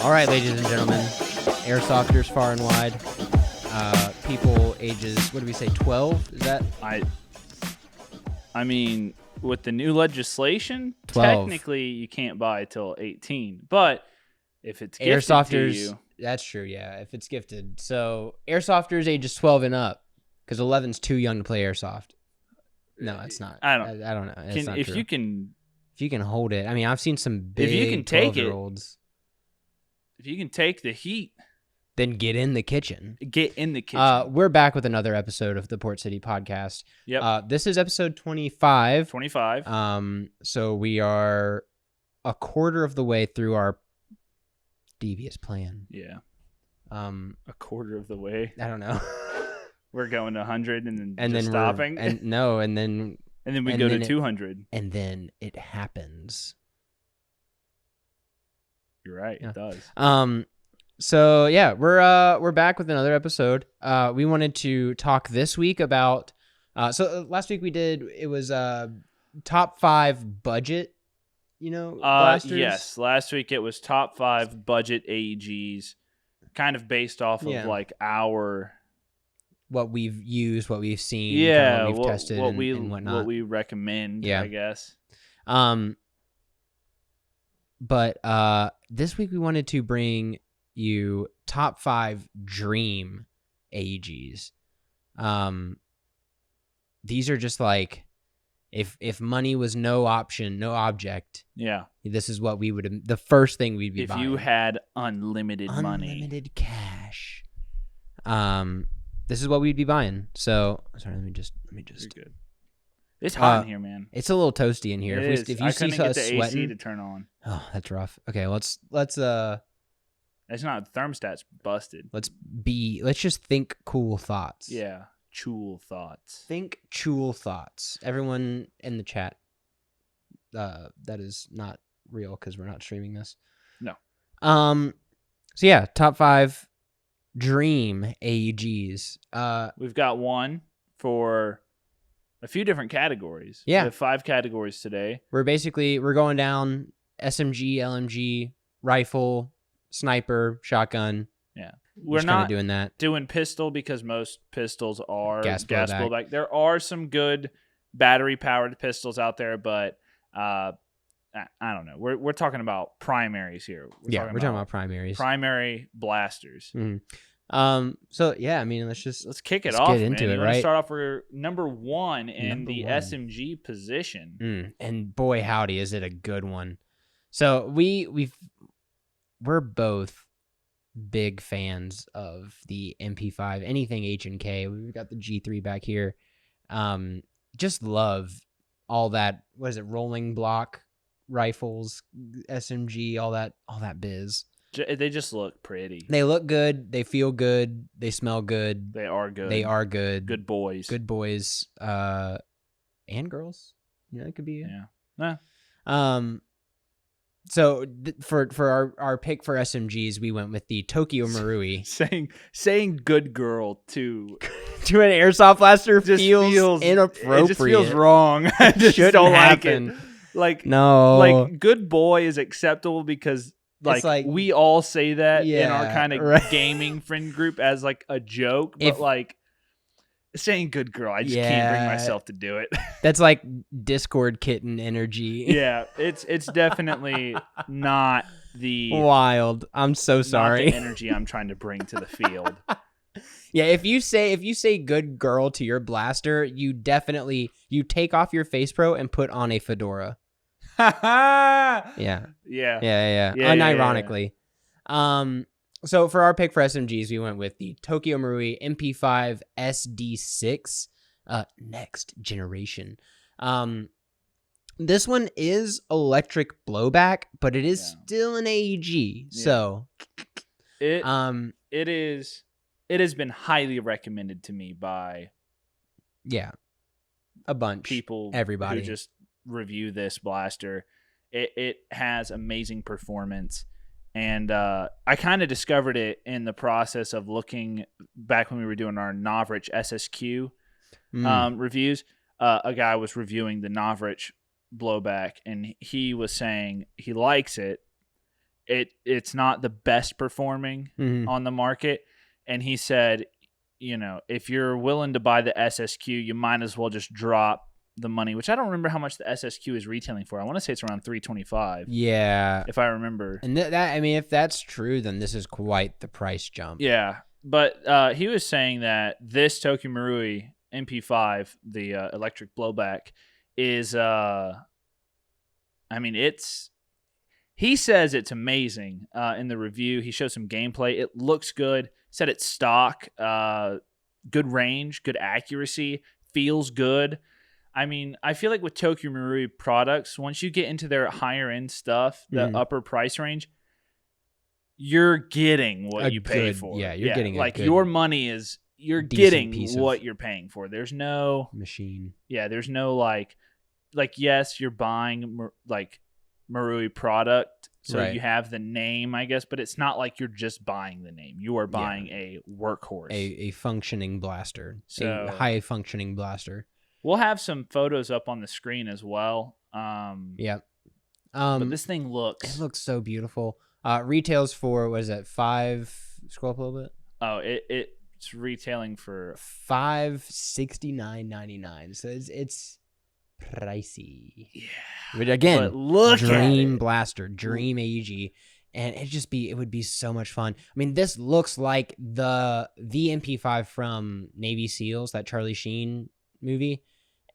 All right, ladies and gentlemen, airsofters far and wide, people ages, what do we say, 12? Is that? I mean, with the new legislation, 12. technically you can't buy till 18. But if it's gifted Airsofters, to you, that's true, yeah, if it's gifted. So airsofters ages 12 and up, because 11's too young to play airsoft. No, it's not. I don't know. It's not if true. you can hold it. I mean, I've seen some big if you can take 12-year-olds. if you can take the heat, Then get in the kitchen. We're back with another episode of the Port City Podcast. Yep. This is episode 25. 25. So we are a quarter of the way through our devious plan. Yeah. A quarter of the way. I don't know. We're going to 100 and then stopping. And then we go to 200. And then it happens. You're right. Yeah. It does. So yeah, we're back with another episode. We wanted to talk this week about. So last week it was top 5 budget. Blasters. Yes. Last week it was top 5 budget AEGs, kind of based off of like our what we've used, what we've seen, yeah, what we've tested, and whatnot. What we recommend, yeah. I guess. But this week we wanted to bring you top 5 dream AEGs. These are just like if money was no option, no object. Yeah. This is what we would the first thing we'd be buying. If you had unlimited cash. This is what we'd be buying. So, sorry, let me just You're good. It's hot in here, man. It's a little toasty in here. If you I couldn't see get us the sweating, AC to turn on. Oh, that's rough. Okay, let's It's not, the thermostat's busted. let's just think cool thoughts. Yeah. Chool thoughts. Think chool thoughts. Everyone in the chat. That is not real because we're not streaming this. No. So yeah, top 5 dream AEGs. We've got one for a few different categories. Yeah. We have 5 categories today. We're going down SMG, LMG, rifle, sniper, shotgun. Yeah. We're not doing that. Doing pistol because most pistols are gas blowback. There are some good battery powered pistols out there, but I don't know. We're talking about primaries here. We're talking about primaries. Primary blasters. Mm-hmm. So yeah, I mean, let's kick it off. Get into it, right? Start off for number 1 in the SMG position. And boy, howdy, is it a good one. So we're both big fans of the MP5, anything H&K. We've got the G3 back here. Just love all that. What is it? Rolling block rifles, SMG, all that biz. They just look pretty. They look good. They feel good. They smell good. They are good. Good boys. Good boys. And girls. It could be. Yeah. So for our pick for SMGs, we went with the Tokyo Marui. saying good girl to an airsoft blaster feels inappropriate. It just feels wrong. I just don't happen. like it. No. Like good boy is acceptable because like we all say that in our kind of gaming friend group as like a joke, but like saying good girl, I just can't bring myself to do it. That's like Discord kitten energy. Yeah, it's definitely not the wild. I'm so sorry. Not the energy I'm trying to bring to the field. Yeah, if you say good girl to your blaster, you take off your face pro and put on a fedora. Yeah. Unironically. So for our pick for SMGs, we went with the Tokyo Marui MP5 SD6 next generation. This one is electric blowback, but it is still an AEG. Yeah. So it has been highly recommended to me by a bunch people, everybody who just review this blaster. It has amazing performance. And I kind of discovered it in the process of looking back when we were doing our Novrich SSQ reviews. A guy was reviewing the Novrich blowback, and he was saying he likes it. it's not the best performing Mhm. on the market. And he said, if you're willing to buy the SSQ, you might as well just drop the money, which I don't remember how much the SSQ is retailing for. I want to say it's around $325. Yeah. If I remember. And that, I mean, if that's true, then this is quite the price jump. Yeah. But he was saying that this Tokyo Marui MP5, the electric blowback, is, he says it's amazing in the review. He showed some gameplay. It looks good. Said it's stock, good range, good accuracy, feels good. I mean, I feel like with Tokyo Marui products, once you get into their higher end stuff, the upper price range, you're getting what you pay for. Yeah, you're getting like good, your money is you're getting piece what of you're paying for. There's no machine. Yeah, there's no like yes, you're buying like Marui product, so Right. you have the name, I guess, but it's not like you're just buying the name. You are buying a workhorse, a functioning blaster, so a high functioning blaster. We'll have some photos up on the screen as well. Yep. But this thing looks so beautiful. Retails for, what is that, 5? Scroll up a little bit. Oh, it's retailing for $569.99. So it's pricey. Yeah. But again, but look dream at it. blaster, dream AEG, and it would be so much fun. I mean, this looks like the MP5 from Navy SEALs, that Charlie Sheen movie.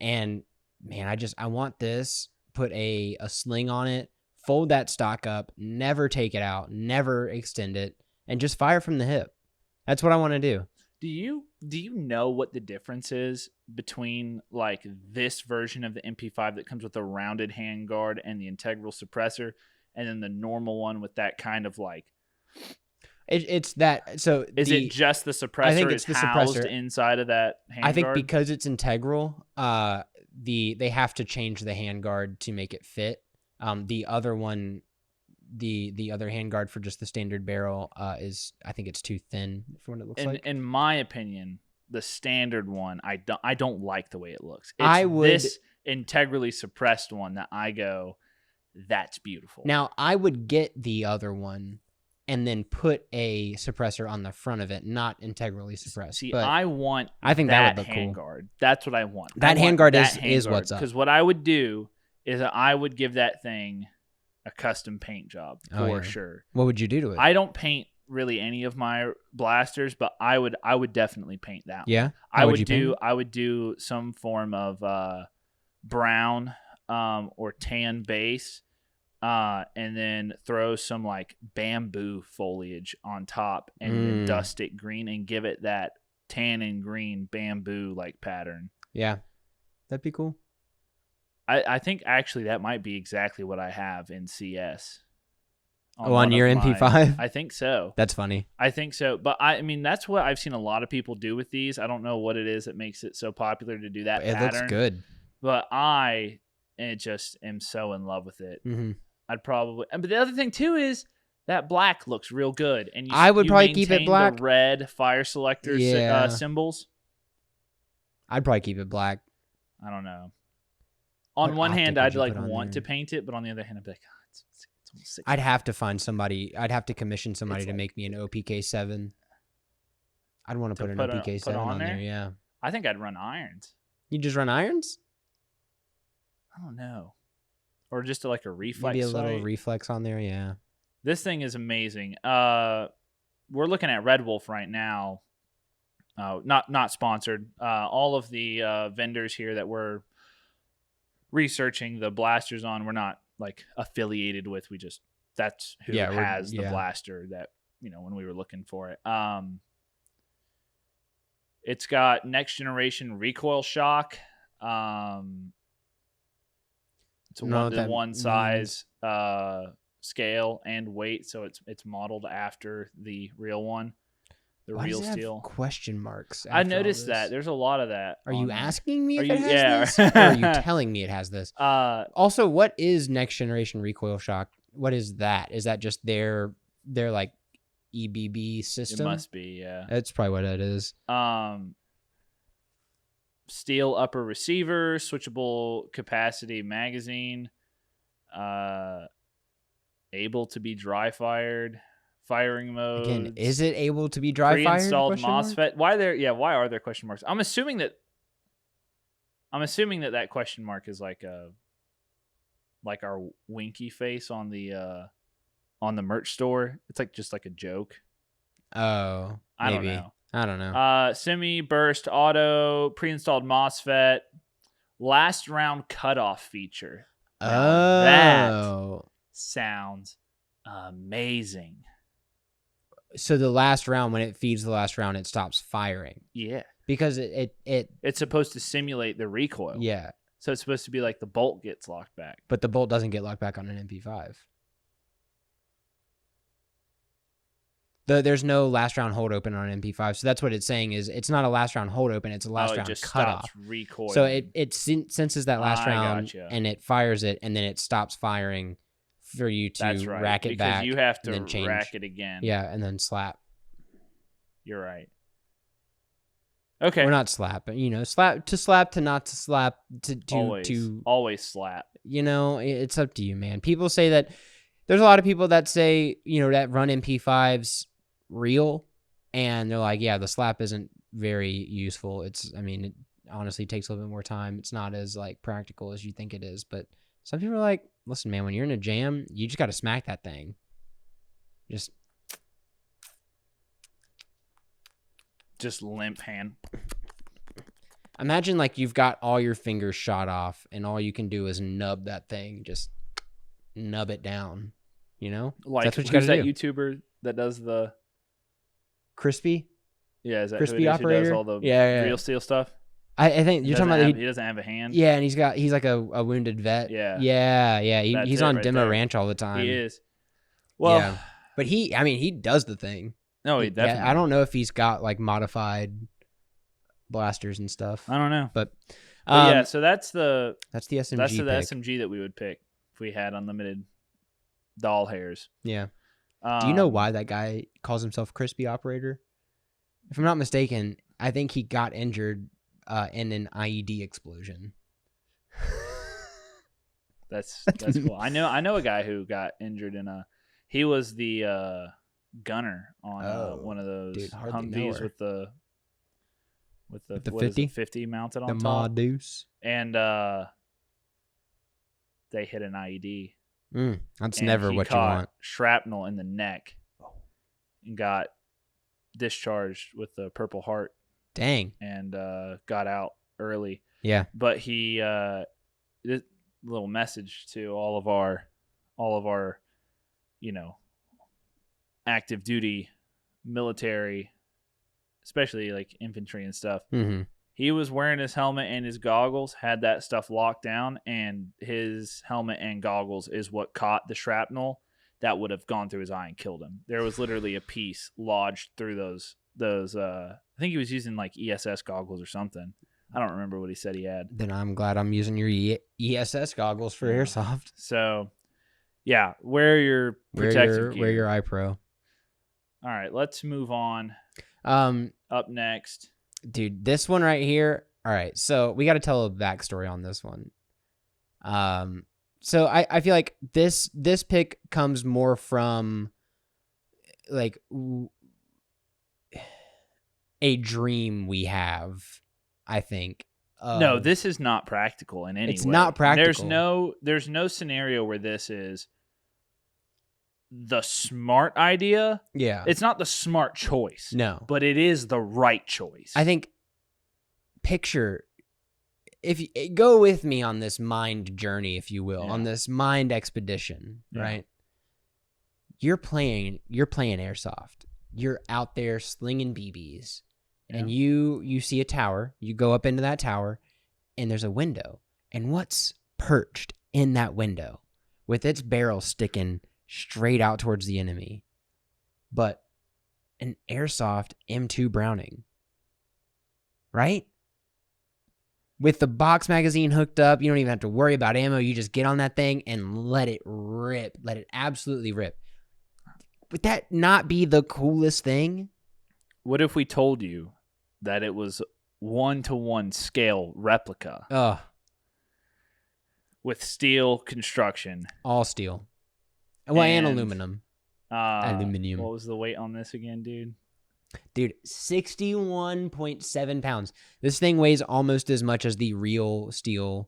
And man, I want this. Put a sling on it, fold that stock up, never take it out, never extend it, and just fire from the hip. That's what I want to do. Do you know what the difference is between like this version of the MP5 that comes with a rounded handguard and the integral suppressor, and then the normal one with that kind of like? It's that. So is it just the suppressor? I think it's the housed suppressor inside of that handguard. I think because it's integral, they have to change the handguard to make it fit. The other one, the other handguard for just the standard barrel, is, I think it's too thin for what it looks like. In my opinion, the standard one, I don't like the way it looks. It's this integrally suppressed one that I go, that's beautiful. Now I would get the other one and then put a suppressor on the front of it, not integrally suppressed. See, but I think that would look handguard. Cool. That's what I want. That handguard is what's up. Because what I would do is I would give that thing a custom paint job for sure. What would you do to it? I don't paint really any of my blasters, but I would definitely paint that one. Yeah? I would do some form of brown or tan base. And then throw some like bamboo foliage on top and then dust it green and give it that tan and green bamboo like pattern. Yeah, that'd be cool. I think actually that might be exactly what I have in CS. On your MP5? I think so. That's funny. I think so. But I mean, that's what I've seen a lot of people do with these. I don't know what it is that makes it so popular to do that pattern. It looks good. But I just am so in love with it. Mm-hmm. I'd probably, but the other thing too is that black looks real good, and I would probably keep it black. The red fire selector symbols. I'd probably keep it black. I don't know. On one hand, I'd like want to paint it, but on the other hand, I'd be like, oh, it's almost 6. I'd have to find somebody. I'd have to commission somebody to make me an OPK7. I'd want to put an OPK7 on there. Yeah. I think I'd run irons. You just run irons? I don't know. Or just like a reflex. Maybe a little reflex on there, yeah. This thing is amazing. We're looking at Red Wolf right now. Not sponsored. All of the vendors here that we're researching the blasters on, we're not like affiliated with. That's who has the blaster that, when we were looking for it. It's got next generation recoil shock. It's one size scale and weight, so it's modeled after the real one, the Why real does it steel. Have question marks. I noticed that there's a lot of that. Are you asking me if it has this, or are you telling me it has this? Also, what is next generation recoil shock? What is that? Is that just their like EBB system? It must be, yeah. That's probably what it is. Steel upper receiver, switchable capacity magazine. able to be dry fired, firing modes. Again, is it able to be dry fired? Pre-installed MOSFET. Why are there question marks? I'm assuming that that question mark is like our winky face on the merch store. It's like just like a joke. Oh, maybe. I don't know. Semi-burst auto, pre-installed MOSFET, last round cutoff feature. Now that sounds amazing. So the last round, when it feeds the last round, it stops firing. Yeah. Because it's supposed to simulate the recoil. Yeah. So it's supposed to be like the bolt gets locked back. But the bolt doesn't get locked back on an MP5. There's no last round hold open on an MP5. So that's what it's saying is it's not a last round hold open, it's a last round cutoff. Recoil. So it senses that last round and it fires it, and then it stops firing for you to rack it back. Because you have to and rack it again. Yeah, and then slap. You're right. Okay. We're not slapping, slap to not to slap always slap. It's up to you, man. People say that there's a lot of people that say, that run MP5s real, and they're like, yeah, the slap isn't very useful. It honestly takes a little bit more time. It's not as like practical as you think it is, but some people are like, listen, man, when you're in a jam, you just got to smack that thing. Just limp hand. Imagine like you've got all your fingers shot off and all you can do is nub that thing. Just nub it down. Like, that's what you got to do. That YouTuber that does the crispy? Yeah, is that crispy who operator? Who does all the real steel stuff? I think you're talking about he doesn't have a hand. Yeah, and he's like a wounded vet. Yeah. He's on Demo Ranch all the time. He is. Well, yeah. But he does the thing. No, he definitely. I don't know if he's got like modified blasters and stuff. I don't know. But yeah, so that's the SMG. That's the SMG that we would pick if we had unlimited doll hairs. Yeah. Do you know why that guy calls himself Crispy Operator? If I'm not mistaken, I think he got injured in an IED explosion. That's cool. I know a guy who got injured he was the gunner on one of those Humvees with the 50 mounted on the top. Ma Deuce. And they hit an IED. That's never what you want. Shrapnel in the neck and got discharged with the Purple Heart. Dang. And got out early. Yeah. But he this little message to all of our active duty military, especially like infantry and stuff. Mm-hmm. He was wearing his helmet and his goggles, had that stuff locked down, and his helmet and goggles is what caught the shrapnel that would have gone through his eye and killed him. There was literally a piece lodged through those I think he was using like ESS goggles or something. I don't remember what he said he had. Then I'm glad I'm using your ESS goggles for Airsoft. So, yeah, wear your protective gear. Wear your iPro. All right, let's move on. Up next. Dude, this one right here. All right, so we got to tell a backstory on this one. So I feel like this pick comes more from like a dream we have, I think. No, this is not practical in any way. It's not practical. There's no scenario where this is the smart idea. Yeah. It's not the smart choice. No. But it is the right choice. I think if you go with me on this mind journey, if you will, on this mind expedition, right? You're playing Airsoft. You're out there slinging BBs. And you see a tower, you go up into that tower, and there's a window. And what's perched in that window with its barrel sticking straight out towards the enemy? But an Airsoft M2 Browning. Right? With the box magazine hooked up, you don't even have to worry about ammo. You just get on that thing and let it rip. Let it absolutely rip. Would that not be the coolest thing? What if we told you that it was 1-to-1 scale replica with steel construction? All steel. Well, and aluminum. Aluminium. What was the weight on this again, dude? Dude, 61.7 pounds. This thing weighs almost as much as the real steel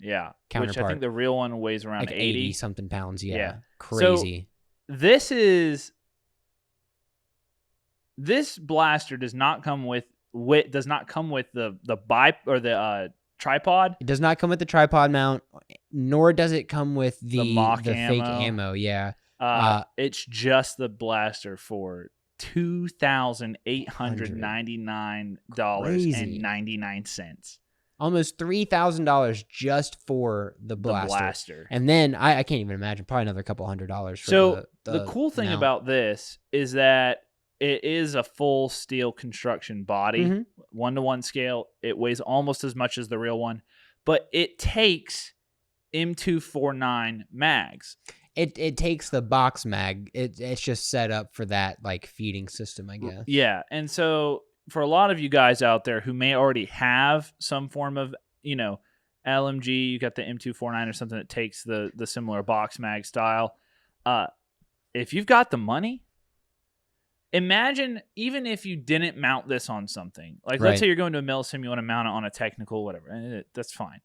counterpart. Which I think the real one weighs around like 80 something pounds. Yeah. So Crazy. this blaster does not come with the tripod. It does not come with the tripod mount, nor does it come with the fake ammo. Yeah. It's just the blaster for $2,899.99. Almost $3,000 just for the blaster. And then I can't even imagine, probably another couple $100 for so the cool thing about this is that it is a full steel construction body, 1-to-1 scale. It weighs almost as much as the real one, but it takes M249 mags. It takes the box mag. It's just set up for that like feeding system, I guess. Yeah, and so for a lot of you guys out there who may already have some form of, LMG, you got the M249 or something that takes the similar box mag style. If you've got the money, imagine even if you didn't mount this on something. Like, let's say you're going to a milsim, you want to mount it on a technical, whatever. That's fine.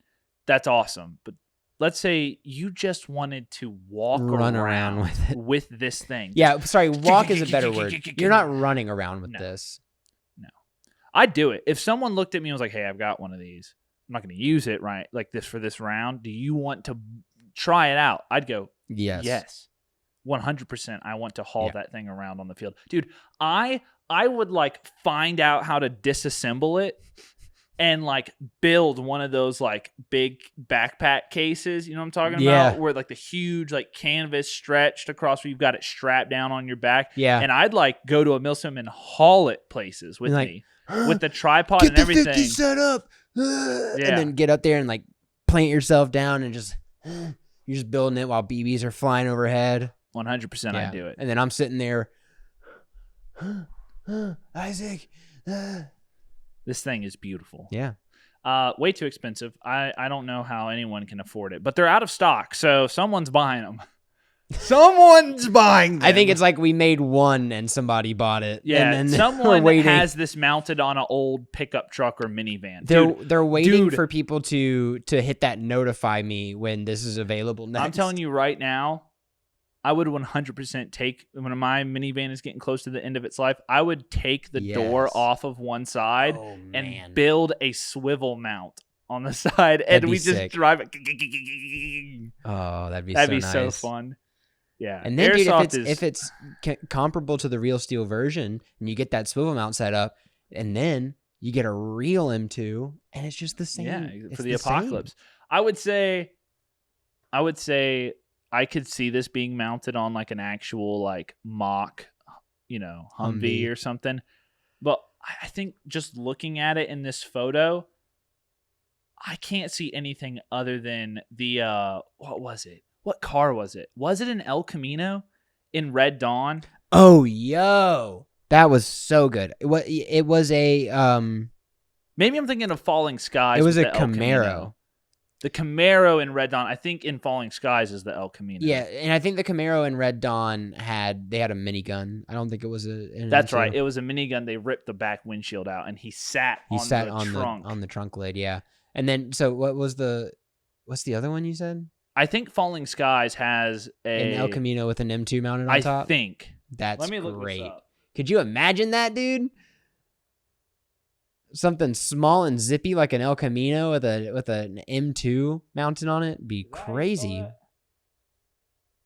That's awesome. But let's say you just wanted to run around with this thing. Yeah, sorry, walk is a better word. You're not running around with this. No. I'd do it. If someone looked at me and was like, hey, I've got one of these. I'm not going to use it, right? Like this for this round. Do you want to try it out? I'd go, yes. 100%. I want to haul that thing around on the field. Dude, I would like find out how to disassemble it and like build one of those like big backpack cases, you know what I'm talking about? Where like the huge like canvas stretched across where you've got it strapped down on your back. Yeah. And I'd like go to a milsim and haul it places with me with the tripod and everything. Get the 50 set up. And then get up there and like plant yourself down and just you're just building it while BBs are flying overhead. 100% I'd do it. And then I'm sitting there, Isaac. This thing is beautiful. Yeah. Way too expensive. I don't know how anyone can afford it, but they're out of stock, so someone's buying them. Someone's buying them. I think it's like we made one and somebody bought it. Yeah, and then someone has this mounted on an old pickup truck or minivan. They're waiting for people to hit that notify me when this is available next. I'm telling you right now, I would 100% take, when my minivan is getting close to the end of its life, I would take the door off of one side and build a swivel mount on the side, and we just drive it. Oh, that'd be nice. So fun. Yeah. And then, dude, if it's comparable to the real steel version, and you get that swivel mount set up, and then you get a real M2, and it's just the same. Yeah, for the apocalypse. I would say I could see this being mounted on like an actual like mock, Humvee or something. But I think just looking at it in this photo, I can't see anything other than the what was it? What car was it? Was it an El Camino in Red Dawn? Oh, yo. That was so good. It was a maybe I'm thinking of Falling Skies. It was a Camaro. The Camaro in Red Dawn, I think in Falling Skies is the El Camino. Yeah, and I think the Camaro in Red Dawn had a minigun. I don't think it was That's right. It was a minigun. They ripped the back windshield out, and he sat on the trunk lid. Yeah, and then so what's the other one you said? I think Falling Skies has an El Camino with an M2 mounted on top. I think that's Let me look great. This up. Could you imagine that, dude? Something small and zippy like an El Camino with an M2 mounted on it be crazy.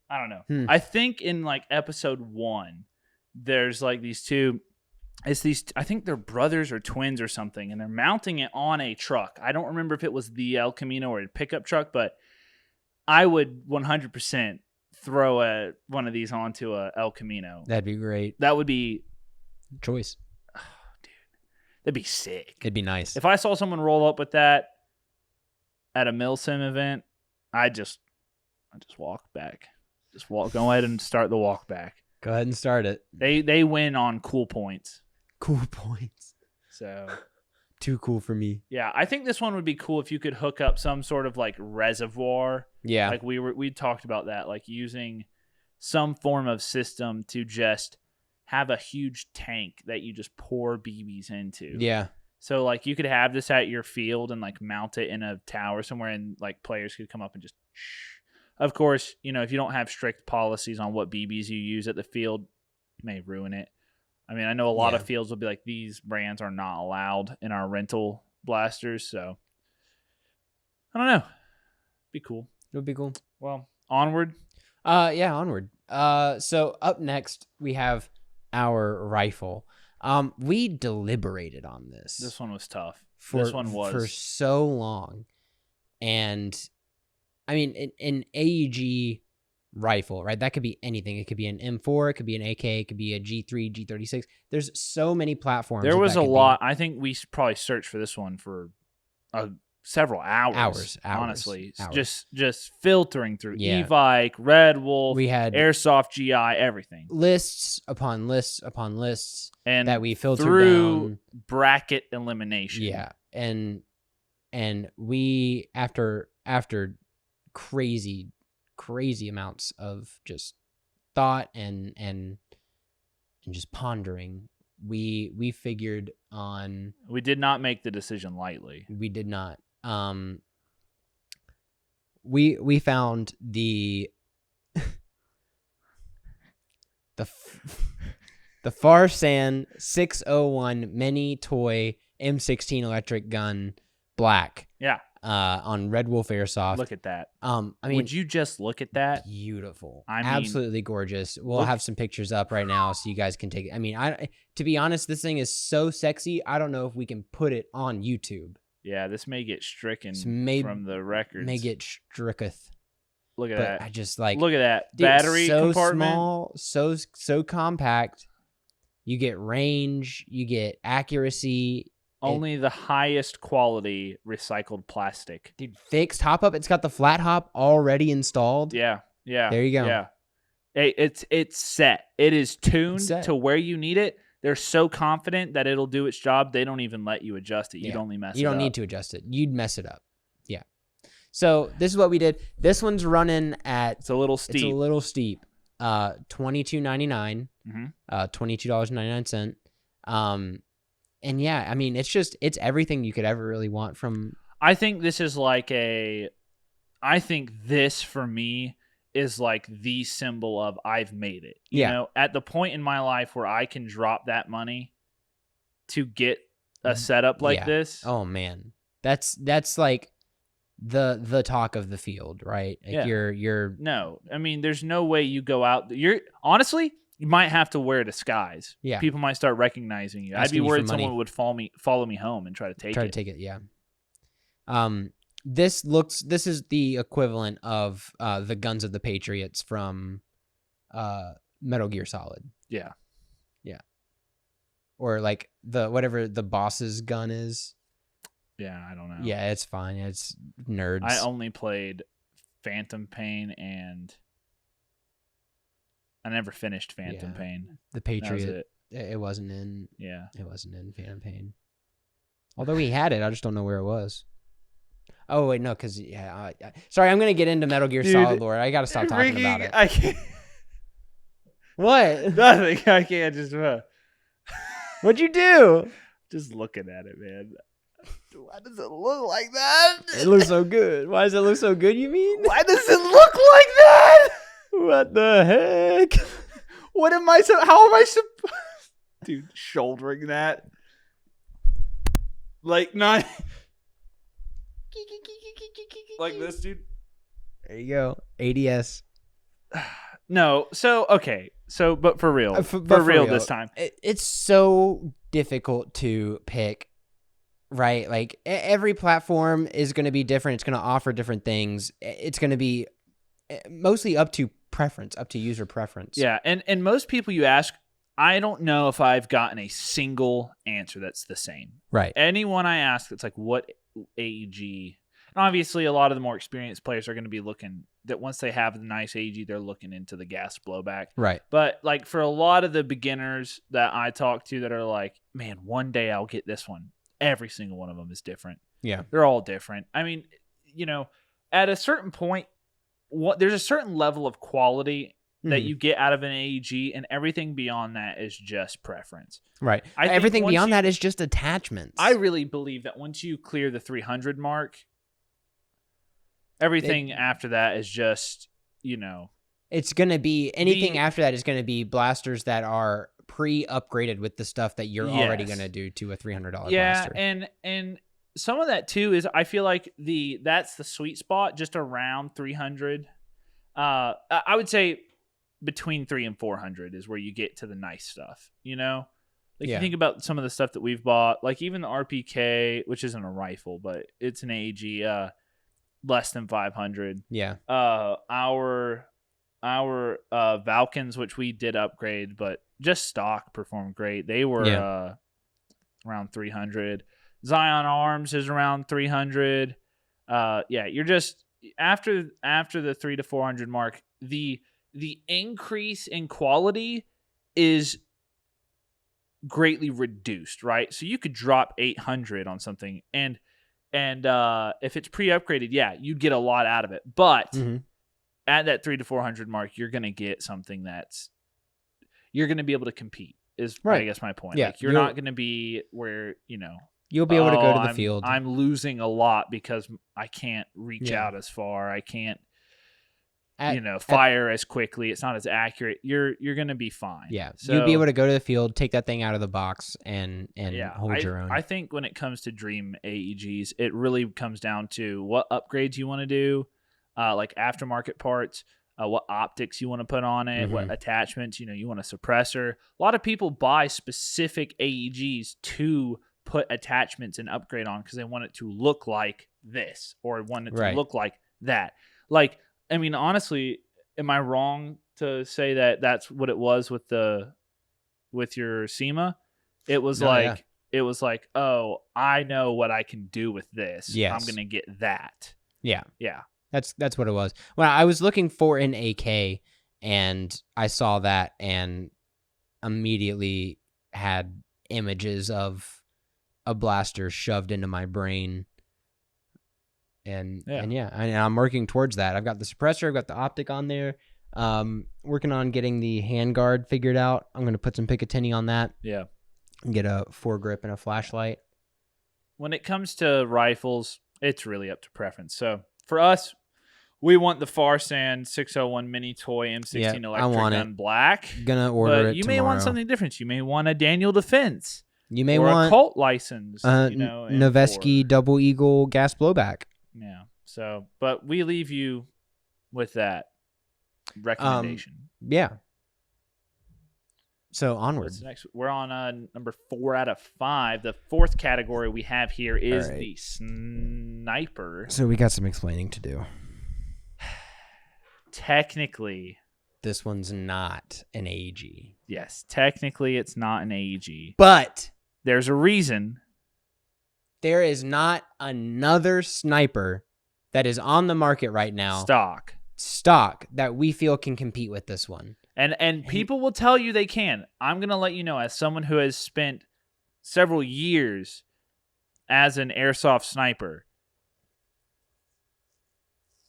I don't know. I think in like episode 1, there's like these two. It's these. I think they're brothers or twins or something, and they're mounting it on a truck. I don't remember if it was the El Camino or a pickup truck, but I would 100% throw one of these onto a El Camino. That'd be great. That would be choice. That'd be sick. It'd be nice. If I saw someone roll up with that at a milsim event, I just walk back. Go ahead and start the walk back. Go ahead and start it. They win on cool points. Cool points. So too cool for me. Yeah, I think this one would be cool if you could hook up some sort of like reservoir. Yeah. Like we talked about that, like using some form of system to just have a huge tank that you just pour BBs into. Yeah. So like you could have this at your field and like mount it in a tower somewhere, and like players could come up and just. Of course, if you don't have strict policies on what BBs you use at the field, it may ruin it. I mean, I know a lot of fields will be like, these brands are not allowed in our rental blasters. So I don't know. Be cool. It would be cool. Well, onward. Yeah, onward. So up next we have our rifle. We deliberated on this. This one was tough. For so long, and I mean, an AEG rifle, right? That could be anything. It could be an M4, it could be an AK, it could be a G3, G36. There's so many platforms. There was a lot. I think we probably searched for this one for several hours. Honestly, just filtering through E-Vike, Red Wolf, we had Airsoft GI, everything. Lists upon lists upon lists, and that we filtered through down. Bracket elimination. Yeah, and we after crazy amounts of just thought and just pondering, we figured on. We did not make the decision lightly. We did not. We found the Farsan 601 mini toy M16 electric gun black. Yeah. On Red Wolf Airsoft. Look at that. I mean, would you just look at that? Beautiful. I mean, absolutely gorgeous. We'll have some pictures up right now so you guys can take it. I mean, to be honest, this thing is so sexy. I don't know if we can put it on YouTube. Yeah, this may get stricken from the records. May get stricketh. Look at that. I just like, look at that. Dude, battery so compartment. Small, so compact. You get range, you get accuracy. Only the highest quality recycled plastic. Dude, fixed hop up. It's got the flat hop already installed. Yeah. There you go. Yeah. It's set. It is tuned to where you need it. They're so confident that it'll do its job, they don't even let you adjust it. You'd only mess it up. You don't need to adjust it. You'd mess it up. Yeah. So this is what we did. This one's running at... It's a little steep. $22.99. Mm-hmm. $22.99. And yeah, I mean, it's everything you could ever really want from... I think this is like I think this, for me, is like the symbol of I've made it. You know, at the point in my life where I can drop that money to get a setup like this. Oh man. That's like the talk of the field, right? Like you're No. I mean, there's no way you go out. Honestly, you might have to wear a disguise. Yeah. People might start recognizing you. I'd be worried someone would follow me home and try to take it. Yeah. This is the equivalent of the Guns of the Patriots from Metal Gear Solid. Yeah. Or like whatever the boss's gun is. Yeah, I don't know. Yeah, it's fine. It's nerds. I only played Phantom Pain, and I never finished Phantom Pain. The Patriot. It wasn't in. Yeah. It wasn't in Phantom Pain. Although he had it, I just don't know where it was. Oh wait, no, because sorry, I'm gonna get into Metal Gear Solid lore. I gotta stop talking about it. I can't. What? Nothing. I can't just. What'd you do? Just looking at it, man. Why does it look like that? It looks so good. Why does it look so good? You mean? Why does it look like that? What the heck? What am I? How am I supposed? Dude, shouldering that. Like not. Like this, dude. There you go. ADS. No, so okay, but for real, for real this time, it's so difficult to pick, right? Like every platform is going to be different. It's going to offer different things. It's going to be mostly up to preference, up to user preference. Yeah, and most people you ask, I don't know if I've gotten a single answer that's the same. Right. Anyone I ask, it's like, what AEG? And obviously, a lot of the more experienced players are going to be looking that once they have the nice AEG, they're looking into the gas blowback. Right. But like for a lot of the beginners that I talk to that are like, man, one day I'll get this one. Every single one of them is different. Yeah. They're all different. I mean, at a certain point, there's a certain level of quality that you get out of an AEG, and everything beyond that is just preference. Right. I think Everything once beyond that is just attachments. I really believe that once you clear the 300 mark, everything after that is just, it's going to be anything after that is going to be blasters that are pre-upgraded with the stuff that you're already going to do to a $300 blaster. And some of that too is I feel like that's the sweet spot, just around 300. I would say between 300 and 400 is where you get to the nice stuff, you think about some of the stuff that we've bought, like even the RPK, which isn't a rifle, but it's an AEG, less than 500. Yeah. Our Valkyns, which we did upgrade, but just stock, performed great. They were around 300. Zion Arms is around 300. You're just after the 300 to 400 mark, the increase in quality is greatly reduced, right? So you could drop 800 on something, and if it's pre-upgraded, you'd get a lot out of it. But at that 300 to 400 mark, you're going to get something you're going to be able to compete. Is I guess my point. Yeah, like you're not going to be where you'll be able to go to the field. I'm losing a lot because I can't reach out as far. I can't fire as quickly. It's not as accurate. You're going to be fine. Yeah. So, you'll be able to go to the field, take that thing out of the box and hold your own. I think when it comes to Dream AEGs, it really comes down to what upgrades you want to do, like aftermarket parts, what optics you want to put on it, what attachments, you want a suppressor. A lot of people buy specific AEGs to put attachments and upgrade on because they want it to look like this or want it to look like that. Like, I mean, honestly, am I wrong to say that that's what it was with your SEMA? It was it was like, oh, I know what I can do with this. Yes. I'm going to get that. Yeah. Yeah. That's what it was. When I was looking for an AK and I saw that and immediately had images of a blaster shoved into my brain. And I'm working towards that. I've got the suppressor, I've got the optic on there. Working on getting the handguard figured out. I'm going to put some Picatinny on that. Yeah. And get a foregrip and a flashlight. When it comes to rifles, it's really up to preference. So for us, we want the Farsan 601 mini toy M16 electric gun black. Gonna order it you tomorrow. may want something different. You may want a Daniel Defense. You may or want a Colt license. Noveski Double Eagle gas blowback. Yeah. So, but we leave you with that recommendation. Yeah. So onward. What's next? We're on number 4 out of 5. The fourth category we have here is the sniper. So we got some explaining to do. Technically, this one's not an AEG. Yes, technically it's not an AEG. But there's a reason. There is not another sniper that is on the market right now. Stock that we feel can compete with this one. And people will tell you they can. I'm going to let you know, as someone who has spent several years as an airsoft sniper,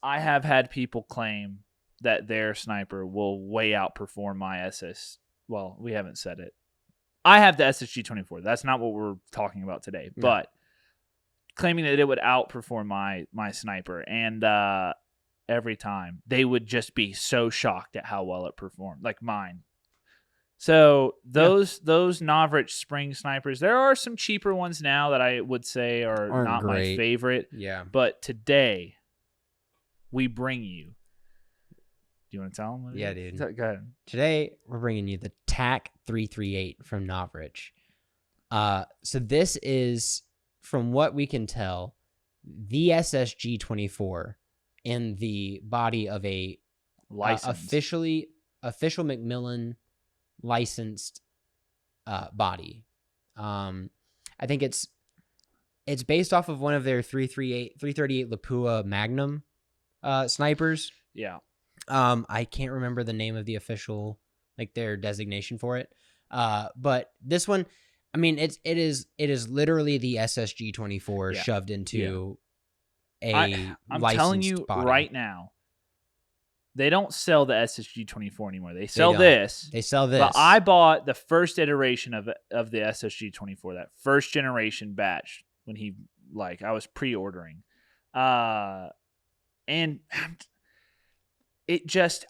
I have had people claim that their sniper will way outperform my SS. Well, we haven't said it. I have the SSG-24. That's not what we're talking about today. No. But claiming that it would outperform my sniper. And every time they would just be so shocked at how well it performed, like mine. So those Novrich Spring snipers, there are some cheaper ones now that I would say are not great. My favorite. Yeah. But today we bring you. Do you want to tell them? Yeah, dude. Go ahead. Today we're bringing you the TAC 338 from Novrich. So this is, from what we can tell, the SSG-24 in the body of a official Macmillan licensed body. I think it's based off of one of their 338 Lapua Magnum snipers. Yeah. I can't remember the name of the official, like their designation for it. But this one, I mean, it is literally the SSG-24 shoved into a I'm telling you body. right now, They don't sell the SSG-24 anymore. They sell don't. this. They sell this. But I bought the first iteration of the SSG-24, that first generation batch when I was pre-ordering. And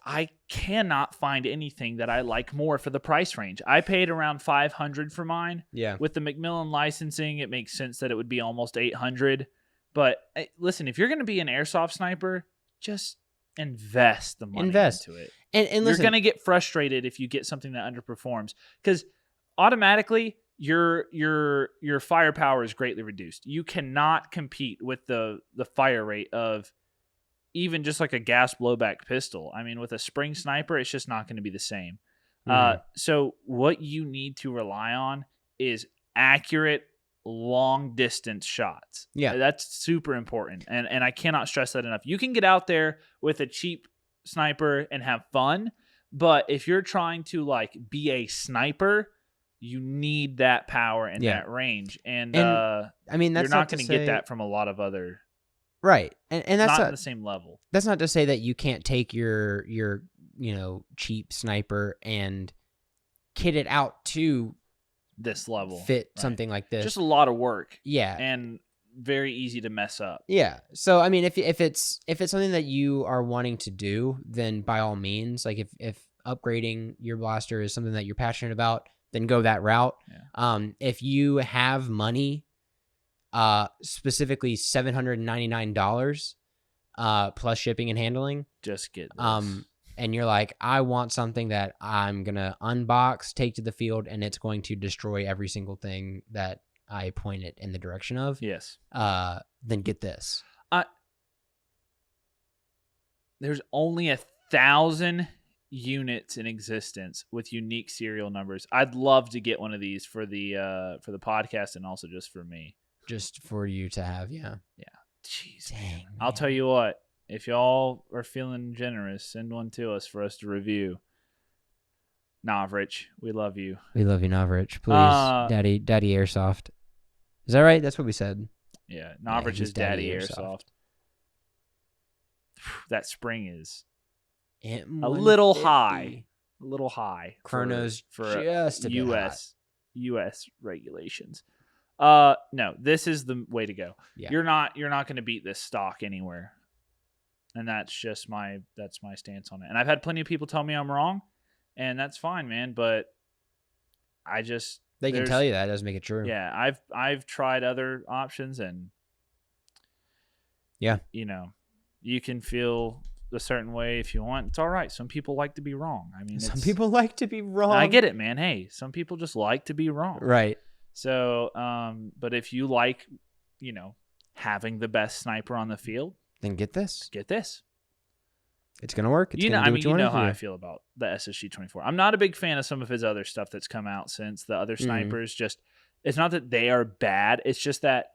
I cannot find anything that I like more for the price range. I paid around $500 for mine. Yeah. With the Macmillan licensing, it makes sense that it would be almost $800. But listen, if you're going to be an airsoft sniper, just invest the money into it. And listen, you're going to get frustrated if you get something that underperforms, because automatically your firepower is greatly reduced. You cannot compete with the fire rate of even just like a gas blowback pistol. I mean, with a spring sniper, it's just not going to be the same. So what you need to rely on is accurate long distance shots. Yeah. That's super important. And I cannot stress that enough. You can get out there with a cheap sniper and have fun, but if you're trying to be a sniper, you need that power and that range. And I mean, that's you're not going to get that from a lot of other. Right. And that's not on the same level. That's not to say that you can't take your cheap sniper and kit it out to this level, fit something like this. Just a lot of work. Yeah. And very easy to mess up. Yeah. So I mean, if it's something that you are wanting to do, then by all means, like if upgrading your blaster is something that you're passionate about, then go that route. Yeah. If you have money, specifically $799 plus shipping and handling, just get this. And you're like, I want something that I'm gonna unbox, take to the field, and it's going to destroy every single thing that I point it in the direction of. Yes. Then get this. There's only 1,000 units in existence with unique serial numbers. I'd love to get one of these for the podcast and also just for me. Just for you to have, yeah. Yeah. Jeez. Dang. I'll tell you what. If y'all are feeling generous, send one to us for us to review. Novrich, we love you. We love you, Novrich. Please, Daddy Airsoft. Is that right? That's what we said. Yeah, Novrich is Daddy Airsoft. That spring is a little high. A little high. Chrono's for just a bit hot. US regulations. No, this is the way to go. Yeah. You're not going to beat this stock anywhere. And that's my stance on it. And I've had plenty of people tell me I'm wrong, and that's fine, man. But they can tell you that. It doesn't make it true. Yeah, I've tried other options, and yeah, you can feel a certain way if you want. It's all right. Some people like to be wrong. I mean, some people like to be wrong. I get it, man. Hey, some people just like to be wrong. Right. So, but if you like, having the best sniper on the field, then get this. Get this. It's gonna work. It's gonna do what you know how I feel about the SSG-24. I'm not a big fan of some of his other stuff that's come out since. The other snipers it's not that they are bad. It's just that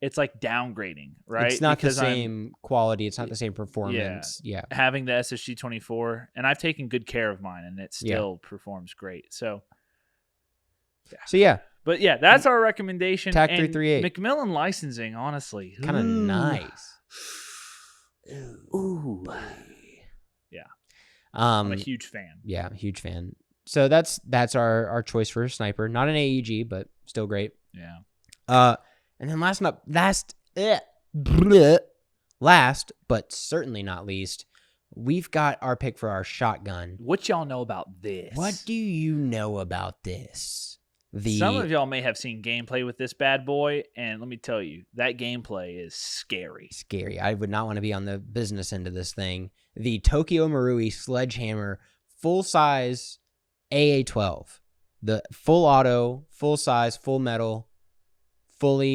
it's like downgrading, right? It's not the same quality. It's not the same performance. Yeah. Having the SSG-24, and I've taken good care of mine, and it still performs great. So, yeah. But yeah, that's our recommendation. TAC 338. Macmillan licensing, honestly, kind of nice. Ooh. Yeah. I'm a huge fan. Yeah, huge fan. So that's our choice for a sniper. Not an AEG, but still great. Yeah. And then last but certainly not least, we've got our pick for our shotgun. What y'all know about this? What do you know about this? Some of y'all may have seen gameplay with this bad boy, and let me tell you, that gameplay is scary. Scary. I would not want to be on the business end of this thing. The Tokyo Marui Sledgehammer full-size AA-12. The full auto, full-size, full metal, full.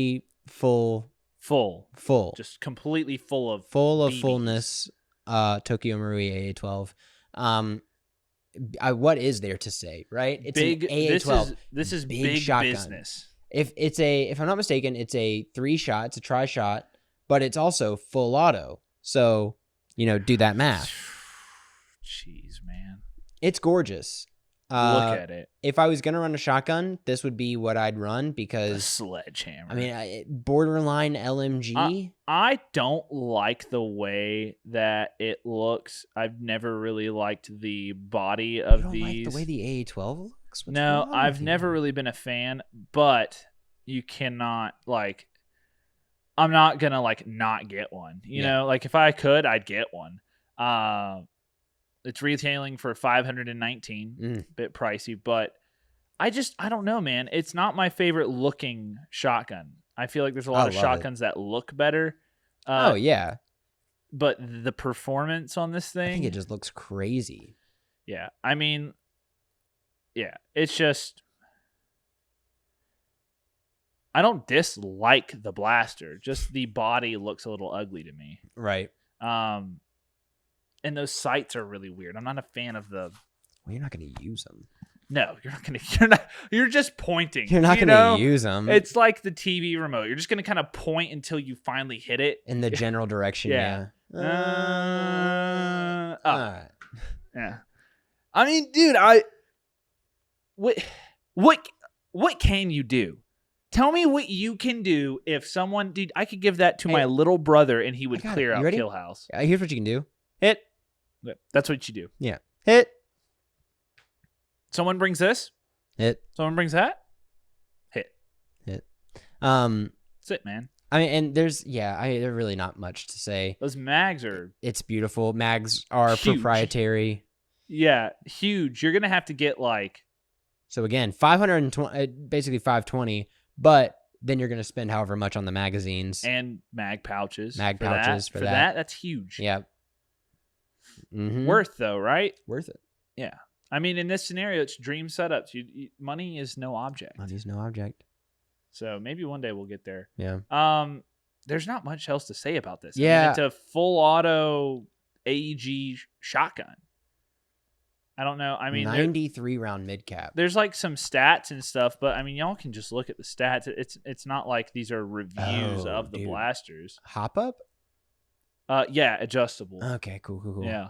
Just completely full of BBs. Fullness, Tokyo Marui AA-12. What is there to say, right? It's big an AA-12. This is big shotgun. Business. If I'm not mistaken, it's a 3-shot, it's a tri-shot, but it's also full auto. So, do that math. Jeez, man. It's gorgeous. look at it. If I was gonna run a shotgun, this would be what I'd run A because sledgehammer. I mean, borderline LMG. I don't like the way that it looks. I've never really liked the body of you don't these. like the way the AA-12 looks? What's No, wrong I've with you? never really been a fan, but you cannot like. I'm not gonna like not get one. You Yeah. know, like if I could, I'd get one. It's retailing for $519, bit pricey, but I don't know, man. It's not my favorite looking shotgun. I feel like there's a lot of love shotguns that look better. Oh yeah, But the performance on this thing, I think it just looks crazy. yeah. I mean, yeah, it's just. I don't dislike the blaster. Just the body looks a little ugly to me. Right. And those sights are really weird. I'm not a fan of the. Well, you're not going to use them. No, you're not gonna. You're not. You're just pointing. You're not you going know? to use them. It's like the TV remote. You're just gonna kind of point until you finally hit it in the general direction. Yeah. Yeah. Yeah. I mean, dude, what can you do? Tell me what you can do if someone, dude. I could give that to my little brother and he would clear out ready? Kill House. Here's what you can do. Hit. That's what you do. Yeah. Hit. Someone brings this. Hit. Someone brings that. Hit. That's it, man. I mean, and there's really not much to say. Those mags are. It's beautiful. Mags are huge. proprietary. Yeah, huge. You're gonna have to get like. So again, 520, basically 520, but then you're gonna spend however much on the magazines And mag pouches. Mag pouches for that. That's huge. Yeah. Mm-hmm. Worth though, right? Worth it. Yeah. I mean, in this scenario, it's dream setups. Money is no object. Money's no object. So maybe one day we'll get there. Yeah. There's not much else to say about this. Yeah. I mean, it's a full auto AEG shotgun. I don't know. I mean, 93 round mid cap. there's like some stats and stuff, but I mean, y'all can just look at the stats. It's not like these are reviews of the blasters. Hop up? Yeah, adjustable. Okay, cool. Yeah.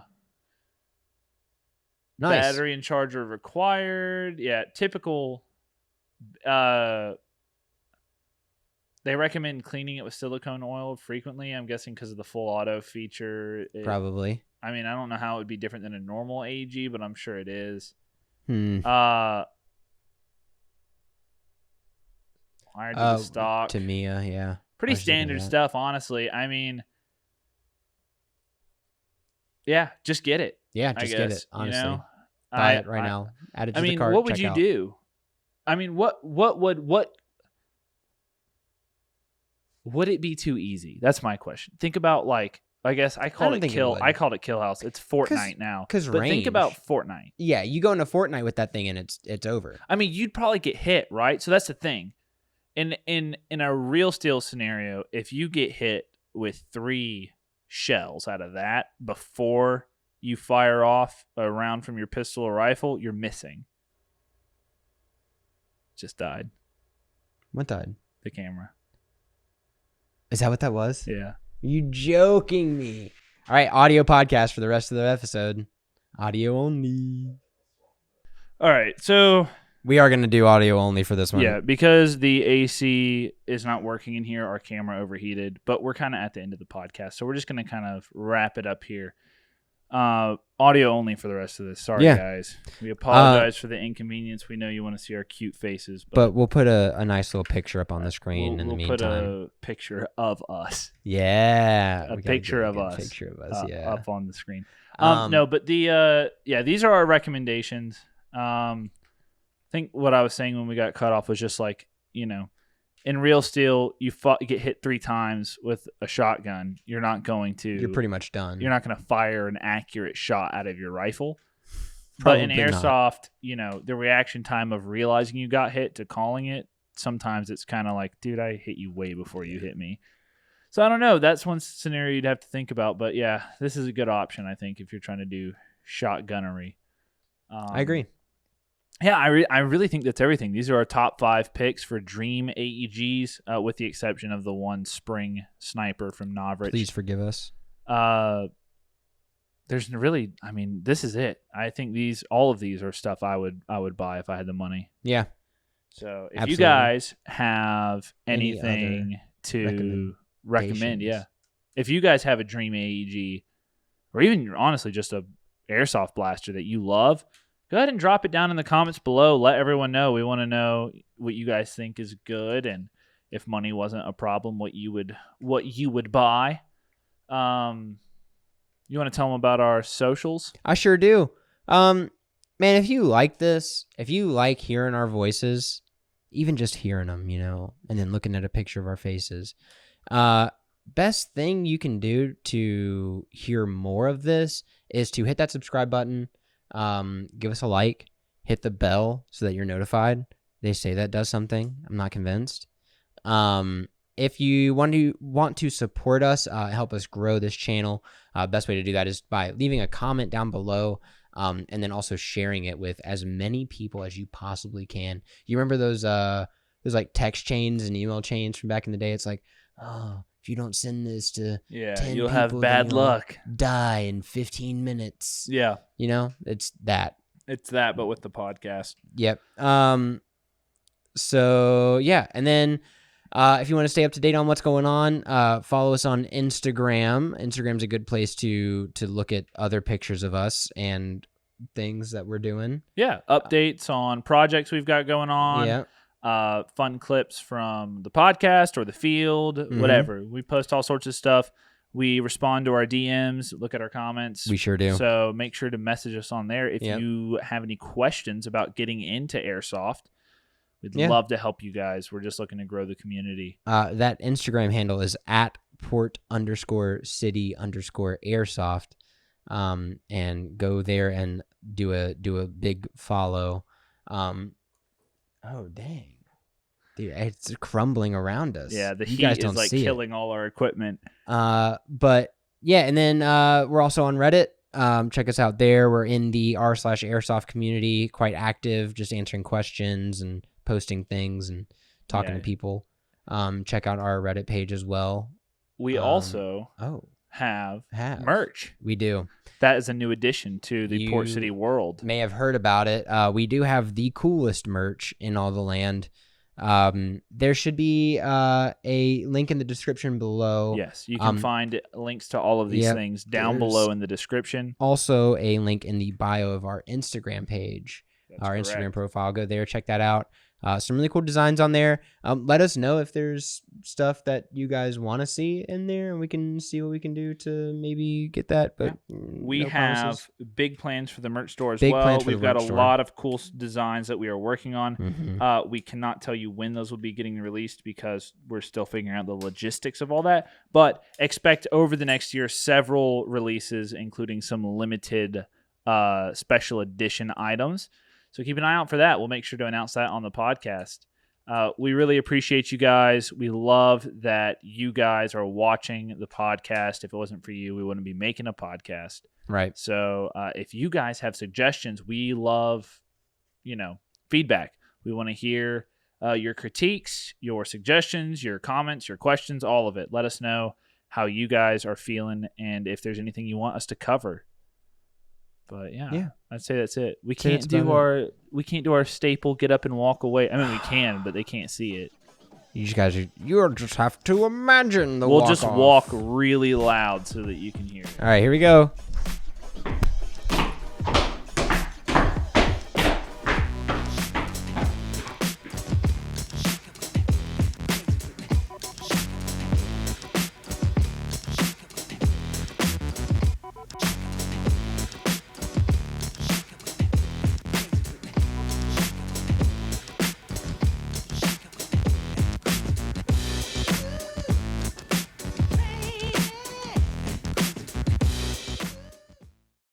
Nice. Battery and charger required. Yeah, typical. They recommend cleaning it with silicone oil frequently. I'm guessing because of the full auto feature. Probably. I mean, I don't know how it would be different than a normal AEG, but I'm sure it is. Hmm. Wired to the stock. Tamiya, yeah. Pretty standard stuff, honestly. I mean, yeah, just get it. Yeah, just get it. Honestly, You know? buy it right now. Add it to the cart. what would check you out. do? I mean, what would it be too easy? That's my question. Think about like, I guess I called it Kill. I called it Kill House. It's Fortnite now. But think range. about Fortnite. Yeah, you go into Fortnite with that thing and it's over. I mean, you'd probably get hit, right? So that's the thing. In a real steel scenario, if you get hit with 3 shells out of that before you fire off a round from your pistol or rifle, you're missing. Just died. What died? The camera. Is that what that was? Yeah. Are you joking me? All right, audio podcast for the rest of the episode. Audio only. All right, so we are going to do audio only for this one. Yeah, because the AC is not working in here, our camera overheated, but we're kind of at the end of the podcast, so we're just going to kind of wrap it up here. Audio only for the rest of this. Sorry, guys. We apologize for the inconvenience. We know you want to see our cute faces, but we'll put a nice little picture up on the screen in the meantime. We'll put a picture of us. Yeah, a picture of us. Picture of us. Yeah, up on the screen. No, but these are our recommendations. I think what I was saying when we got cut off was just like, in real steel, you get hit 3 times with a shotgun. You're not going to. You're pretty much done. You're not going to fire an accurate shot out of your rifle. Probably but in airsoft, the reaction time of realizing you got hit to calling it, sometimes it's kind of like, dude, I hit you way before you hit me. So I don't know. That's one scenario you'd have to think about. But yeah, this is a good option, I think, if you're trying to do shotgunnery. I agree. Yeah, I really think that's everything. These are our top 5 picks for Dream AEGs, with the exception of the one Spring Sniper from Novrich. Please forgive us. there's really, I mean, this is it. I think all of these are stuff I would buy if I had the money. Yeah. So if Absolutely. you guys have Any anything to recommend, recommendations? if you guys have a dream AEG, or even honestly just a airsoft blaster that you love, go ahead and drop it down in the comments below. Let everyone know. We want to know what you guys think is good, and if money wasn't a problem, what you would buy. You want to tell them about our socials? I sure do. Man, if you like this, if you like hearing our voices, even just hearing them, and then looking at a picture of our faces, best thing you can do to hear more of this is to hit that subscribe button, give us a like, hit the bell so that you're notified. They say that does something. I'm not convinced. If you want to support us, help us grow this channel, best way to do that is by leaving a comment down below, and then also sharing it with as many people as you possibly can. You remember those like text chains and email chains from back in the day? It's like, oh, if you don't send this to 10 you'll people, have bad luck. Die in 15 minutes. Yeah, it's that. It's that, but with the podcast. Yep. So yeah, and then. If you want to stay up to date on what's going on, follow us on Instagram. Instagram's a good place to look at other pictures of us and things that we're doing. Yeah, updates on projects we've got going on. Yeah. Fun clips from the podcast or the field, whatever. We post all sorts of stuff. We respond to our DMs, look at our comments. We sure do. So make sure to message us on there if you have any questions about getting into Airsoft. We'd love to help you guys. We're just looking to grow the community. That Instagram handle is at port_city_airsoft. And go there and do a big follow. Oh dang. Dude, it's crumbling around us. Yeah, the you heat guys is don't like see killing all our equipment. But yeah, and then we're also on Reddit. Check us out there. We're in the r/airsoft community, quite active, just answering questions and posting things and talking to people. Check out our Reddit page as well. We also have merch. We do. That is a new addition to the Port City world. May have heard about it. We do have the coolest merch in all the land. There should be a link in the description below. Yes, you can find links to all of these things down below in the description. Also a link in the bio of our Instagram page. That's our correct. Instagram profile. Go there, check that out. Some really cool designs on there. Let us know if there's stuff that you guys want to see in there, and we can see what we can do to maybe get that. But we have promises. big plans for the merch store as Big well. plans for We've the got a merch store. lot of cool designs that we are working on. Mm-hmm. We cannot tell you when those will be getting released because we're still figuring out the logistics of all that. But expect over the next year several releases, including some limited special edition items. So keep an eye out for that. We'll make sure to announce that on the podcast. We really appreciate you guys. We love that you guys are watching the podcast. If it wasn't for you, we wouldn't be making a podcast. Right. So if you guys have suggestions, we love, feedback. We want to hear your critiques, your suggestions, your comments, your questions, all of it. Let us know how you guys are feeling and if there's anything you want us to cover. But yeah, I'd say that's it. We can't do our staple get up and walk away. I mean, we can, but they can't see it. You guys, you'll just have to imagine the We'll walk just off. walk really loud so that you can hear it. All right, here we go.